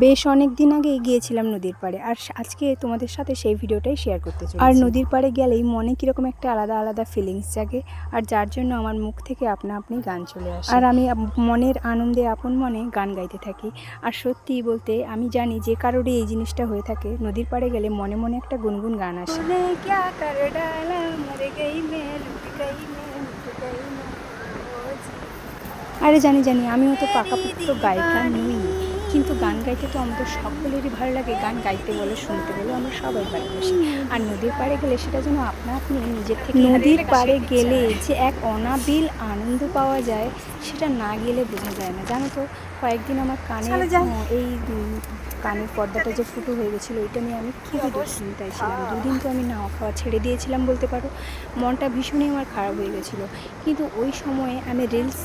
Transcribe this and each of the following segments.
বেশ অনেক দিন আগে গিয়েছিলাম নদীর পাড়ে, আর আজকে তোমাদের সাথে সেই ভিডিওটাই শেয়ার করতে চাই। আর নদীর পাড়ে গেলেই মনে কীরকম একটা আলাদা আলাদা ফিলিংস জাগে, আর যার জন্য আমার মুখ থেকে আপনা আপনি গান চলে আসে, আর আমি মনের আনন্দে আপন মনে গান গাইতে থাকি। আর সত্যি বলতে আমি জানি যে কারোরই এই জিনিসটা হয়ে থাকে, নদীর পাড়ে গেলে মনে মনে একটা গুনগুন গান আসে। আরে জানি আমিও তো পাকাপোক্ত গায়িকা নই, কিন্তু গান গাইতে তো আমাদের সকলেরই ভালো লাগে। গান গাইতে বলো, শুনতে বলো, আমরা সবাই ভালোবাসি। আর নদীর পাড়ে গেলে সেটা যেন আপনা আপনি নিজের থেকে, নদীর পাড়ে গেলে যে এক অনাবিল আনন্দ পাওয়া যায় সেটা না গেলে বোঝা যায় না। জানো তো, কয়েকদিন আমার এই কানের পর্দাটা যে ফুটো হয়ে গেছিলো, ওইটা নিয়ে আমি খুবই দুশ্চিন্তায় ছিলাম। দুদিন তো আমি নাওয়া খাওয়া ছেড়ে দিয়েছিলাম বলতে পারো। মনটা ভীষণই আমার খারাপ হয়ে গেছিলো। কিন্তু ওই সময়ে আমি রিলস,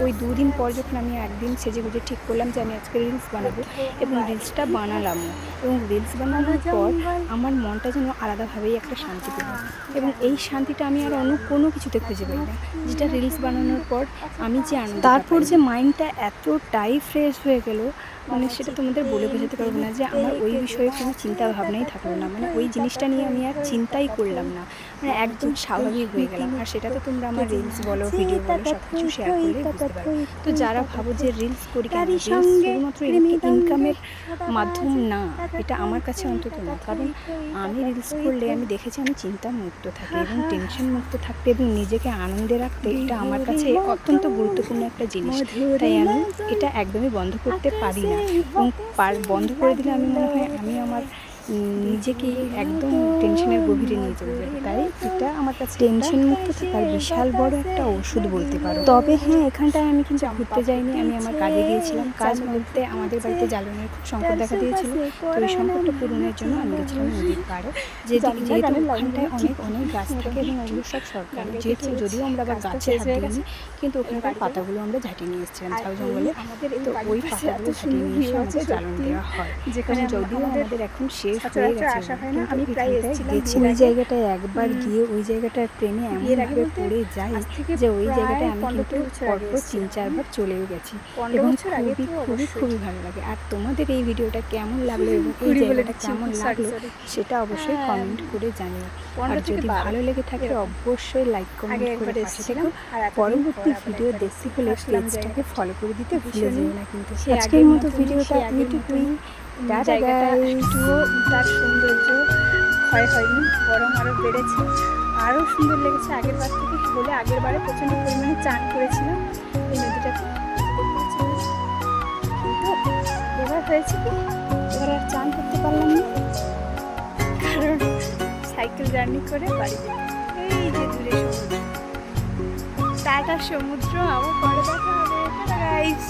ওই দুদিন পর যখন আমি একদিন সেজে গুজে ঠিক করলাম যে আমি আজকে রিলস বানাবো, এবং রিলসটা বানালামও। এবং রিলস বানানোর পর আমার মনটা যেন আলাদাভাবেই একটা শান্তি পেল, এবং এই শান্তিটা আমি আর অন্য কোনো কিছুতে খুঁজে পাই না, যেটা রিলস বানানোর পর আমি যে আনন্দ, তারপর যে মাইন্ডটা এতটাই ফ্রেশ হয়ে গেল, মানে সেটা তোমাদের বলে বোঝাতে পারবো না। যে আমার ওই বিষয়ে কোনো চিন্তা ভাবনাই থাকলো না, মানে ওই জিনিসটা নিয়ে আমি আর চিন্তাই করলাম না, মানে একদম স্বাভাবিক হয়ে গেলাম। আর সেটা তো তোমরা আমার রিলস বলো, ভিডিও বলো, সব কিছু শেয়ার করলেই বুঝতে পারো। তো যারা ভাবো যে রিলস করি কেন, রিলস শুধুমাত্র ইনকামের মাধ্যম না, এটা আমার কাছে অন্তত না। কারণ আমি রিলস করলে আমি দেখেছি আমি চিন্তা মুক্ত থাকি এবং টেনশন মুক্ত থাকতে এবং নিজেকে আনন্দে রাখতে, এটা আমার কাছে অত্যন্ত গুরুত্বপূর্ণ একটা জিনিস। তাই আমি এটা একদমই বন্ধ করতে পারি না, এবং বন্ধ করে দিলে আমি মনে হয় আমি আমার নিজেকে একদম টেনশনের গভীরে নিয়ে চলে যাবে। তাই এটা আমার কাছে টেনশন মুক্ত থাকার বিশাল বড় একটা ওষুধ বলতে পারো। তবে হ্যাঁ, এখানটায় আমি কিন্তু ঘুরতে যাইনি, আমি আমার কাজে গিয়েছিলাম। কাজ বলতে আমাদের বাড়িতে জ্বালানির খুব সংকট দেখা দিয়েছিল, তো ওই সংকটটা পূরণের জন্য আমি গেছিলাম নদীর পাড়ে। যেহেতু ওখানটায় অনেক গাছ থাকে এবং ওগুলো সব সরকারি, যেহেতু যদিও আমরা আবার গাছে হাত দিইনি, কিন্তু ওখানকার পাতাগুলো আমরা ঝাঁটিয়ে নিয়ে এসেছিলাম ঝাউ জঙ্গলে। তো ওই পাতাগুলো ঝাঁটিয়ে নিয়ে এসে আমাদের জ্বালানি দেওয়া হয়, যেখানে যদিও আমাদের এখন শেষ হয়ে গেছে। আমি প্রায় গেছি ওই জায়গাটায় একবার গিয়ে, ওই জায়গাটার ট্রেনে এমনভাবে পড়ে যাই যে ওই জায়গাটায় আমি কিন্তু পরপর 3-4 বার চলেও গেছি, এবং খুবই ভালো লাগে। আর তোমাদের এই ভিডিওটা কেমন লাগলো এবং এই জায়গাটা কেমন লাগলো সেটা অবশ্যই কমেন্ট করে জানিও। আর যদি ভালো লেগে থাকে অবশ্যই লাইক কমেন্ট করে পাশে থেকো। পরবর্তী ভিডিও দেখতে হলে পেজটাকে ফলো করে দিতে ভুলে যেও না। কিন্তু আজকের মতো ভিডিওটা ইউটিউবেই। জায়গাটা একটুও তার সৌন্দর্য ক্ষয় হয়নি, বরং আরও বেড়েছে, আরও সুন্দর লেগেছে আগের বার থেকে। বলে আগের বারে প্রচণ্ড পরিমাণে চান করেছিলাম এই নদীটাতে, কিন্তু এবার হয়েছে কি, এবার আর চান করতে পারলাম না, কারণ সাইকেল জার্নি করে বাড়ি যেতে। এই যে দূরে সমুদ্র, টাটা সমুদ্র, আবার পরে দেখা হবে। Tata guys.